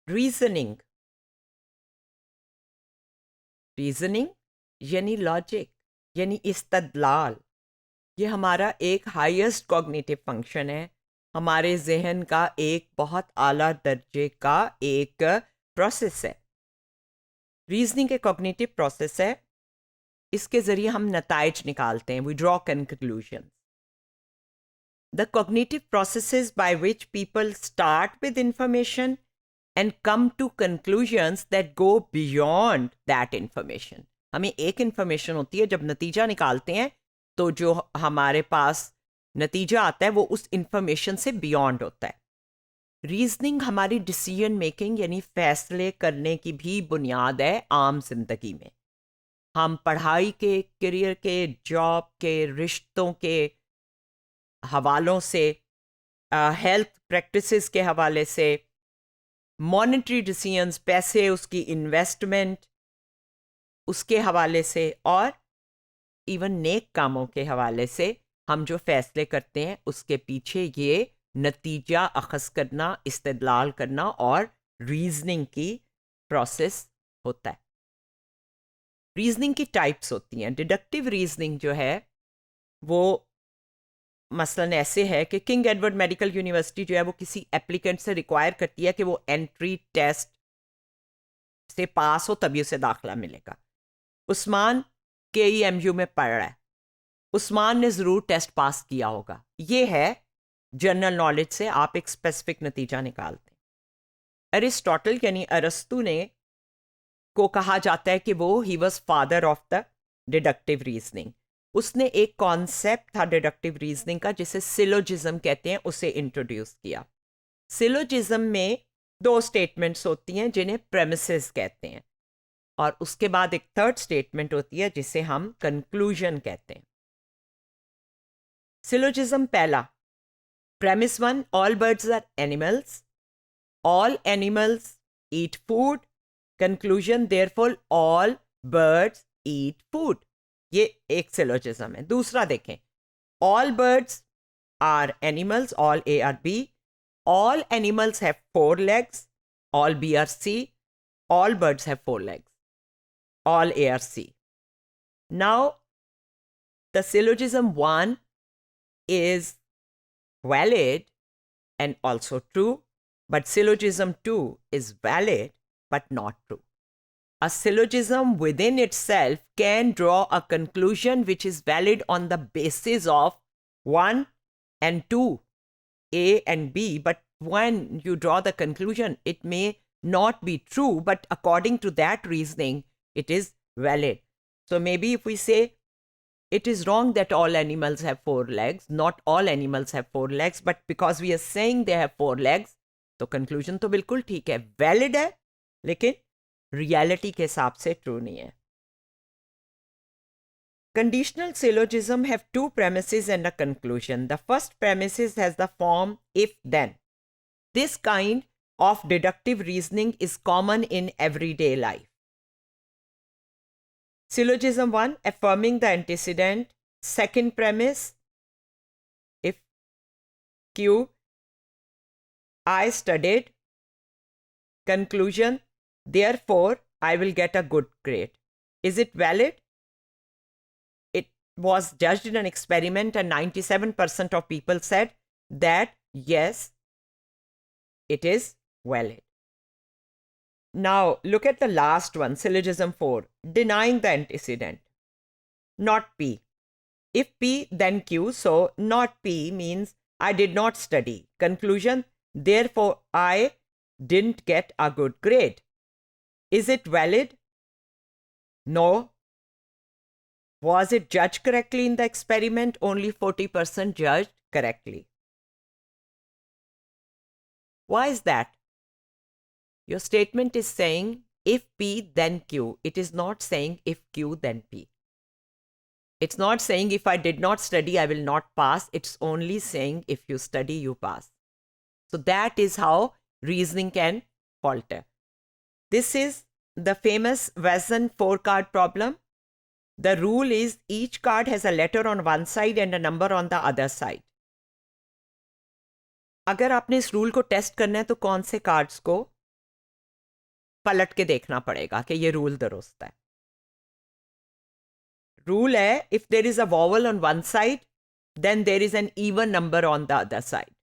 Reasoning reasoning यानी logic यानी इस्तदलाल, ये हमारा एक हाईएस्ट कॉग्निटिव फंक्शन है। हमारे जहन का एक बहुत आला दर्जे का एक प्रोसेस है। रीजनिंग एक कॉग्निटिव प्रोसेस है। इसके जरिए हम नताइज निकालते हैं, we draw conclusion. The cognitive processes by which people start with information and come to conclusions that go beyond that information. हमें एक इंफॉर्मेशन होती है, जब नतीजा निकालते हैं तो जो हमारे पास नतीजा आता है वो उस इंफॉर्मेशन से बियॉन्ड होता है। रीजनिंग हमारी डिसीजन मेकिंग यानी फैसले करने की भी बुनियाद है आम जिंदगी में। हम पढ़ाई के, करियर के, जॉब के, रिश्तों के हवालों से, हेल्थ प्रैक्टिसेस के हवाले से, मॉनेटरी डिसीजंस, पैसे, उसकी इन्वेस्टमेंट, उसके हवाले से, और इवन नेक कामों के हवाले से हम जो फैसले करते हैं उसके पीछे ये नतीजा अखज़ करना, इस्तदलाल करना और रीजनिंग की प्रोसेस होता है। रीजनिंग की टाइप्स होती हैं। डिडक्टिव रीजनिंग जो है वो मसलन ऐसे है कि किंग एडवर्ड मेडिकल यूनिवर्सिटी जो है वो किसी एप्लीकेंट से रिक्वायर करती है कि वो एंट्री टेस्ट से पास हो तभी उसे दाखिला मिलेगा। उस्मान KEMU में पढ़ रहा है, उस्मान ने ज़रूर टेस्ट पास किया होगा। ये है जनरल नॉलेज से आप एक स्पेसिफिक नतीजा निकालते हैं। अरिस्टोटल यानी अरस्तु ने को कहा जाता है कि वो he was father of the deductive reasoning. उसने एक कॉन्सेप्ट था डिडक्टिव रीजनिंग का जिसे सिलोजिज्म कहते हैं, उसे इंट्रोड्यूस किया। सिलोजिज्म में दो स्टेटमेंट्स होती हैं जिन्हें प्रेमिसेस कहते हैं, और उसके बाद एक थर्ड स्टेटमेंट होती है जिसे हम कंक्लूजन कहते हैं। सिलोजिज्म पहला, premise one, all birds are animals, all animals eat food, conclusion therefore all birds eat food. ये एक सिलोजिज्म है। दूसरा देखें, all birds are animals, all ARB, all animals have 4 legs, all B are C, all birds have 4 legs, all A are C. Now, the syllogism 1 is valid and also true, but syllogism 2 is valid but not true. A syllogism within itself can draw a conclusion which is valid on the basis of 1 and 2, A and B, but when you draw the conclusion, it may not be true, but according to that reasoning, it is valid. So maybe if we say it is wrong that all animals have 4 legs, not all animals have 4 legs, but because we are saying they have 4 legs, तो conclusion तो बिल्कुल ठीक है, valid है, लेकिन reality के हिसाब से true नहीं है। Conditional syllogism have two premises and a conclusion. The first premises has the form if-then. This kind of deductive reasoning is common in everyday life. Syllogism 1, affirming the antecedent. Second premise, if Q, I studied. Conclusion, therefore, I will get a good grade. Is it valid? It was judged in an experiment and 97% of people said that yes, it is valid. Now, look at the last one, syllogism 4, denying the antecedent. Not P. If P, then Q. So, not P means I did not study. Conclusion, therefore, I didn't get a good grade. Is it valid? No. Was it judged correctly in the experiment? Only 40% judged correctly. Why is that? Your statement is saying if P then Q. It is not saying if Q then P. It's not saying if I did not study, I will not pass. It's only saying if you study, you pass. So that is how reasoning can falter. This is the famous Vezan 4-card problem. The rule is each card has a letter on one side and a number on the other side. अगर आपने इस rule को test करना है तो कौन से cards को पलट के देखना पड़ेगा कि ये रूल दुरुस्त है। रूल है if there is a vowel on one side then there is an even number on the other side.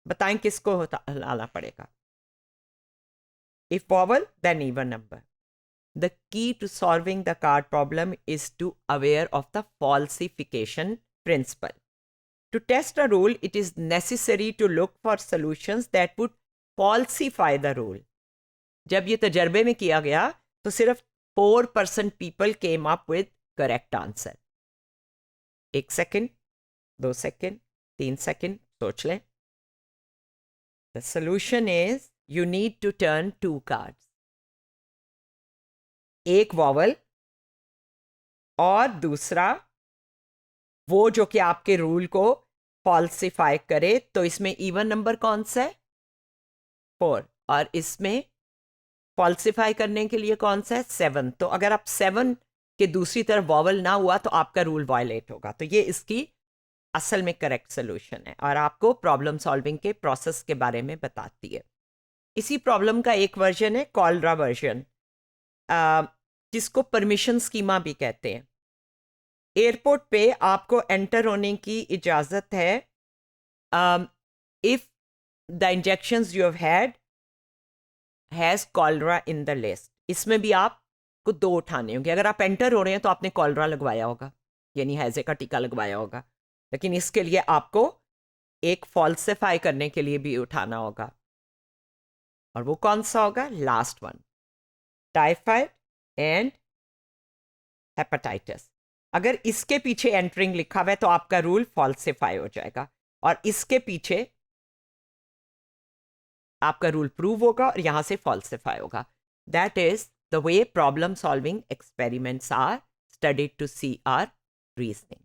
बताएं किसको लाना पड़ेगा? If vowel then even number. The key to solving the card problem is to aware of the falsification principle. To test a rule, it is necessary to look for solutions that would falsify the rule. जब ये तजर्बे में किया गया तो सिर्फ 4% people came up with correct answer. 1 second, 2 second, 3 second सोच लें। The solution is you need to turn 2 cards. एक वॉवल और दूसरा वो जो कि आपके रूल को फॉल्सिफाई करे। तो इसमें इवन नंबर कौन सा है? 4। और इसमें फॉल्सिफाई करने के लिए कौन सा है? 7। तो अगर आप 7 के दूसरी तरफ वॉवल ना हुआ तो आपका रूल वायलेट होगा। तो ये इसकी असल में करेक्ट सोल्यूशन है और आपको प्रॉब्लम सॉल्विंग के प्रोसेस के बारे में बताती है। इसी प्रॉब्लम का एक वर्जन है कॉलरा वर्जन, जिसको परमिशन स्कीमा भी कहते हैं। एयरपोर्ट पे आपको एंटर होने की इजाज़त है if the injections you have had has cholera in the list. इसमें भी आपको 2 उठाने होंगे। अगर आप एंटर हो रहे हैं तो आपने कॉलरा लगवाया होगा, यानी हैज़े का टीका लगवाया होगा, लेकिन इसके लिए आपको एक फॉल्सिफाई करने के लिए भी उठाना होगा। और वो कौन सा होगा? Last one, typhoid and hepatitis. अगर इसके पीछे एंटरिंग लिखा हुआ है तो आपका रूल फॉल्सिफाई हो जाएगा और इसके पीछे आपका रूल प्रूव होगा और यहां से फॉल्सिफाई होगा। That is the way problem solving experiments are studied to see our reasoning.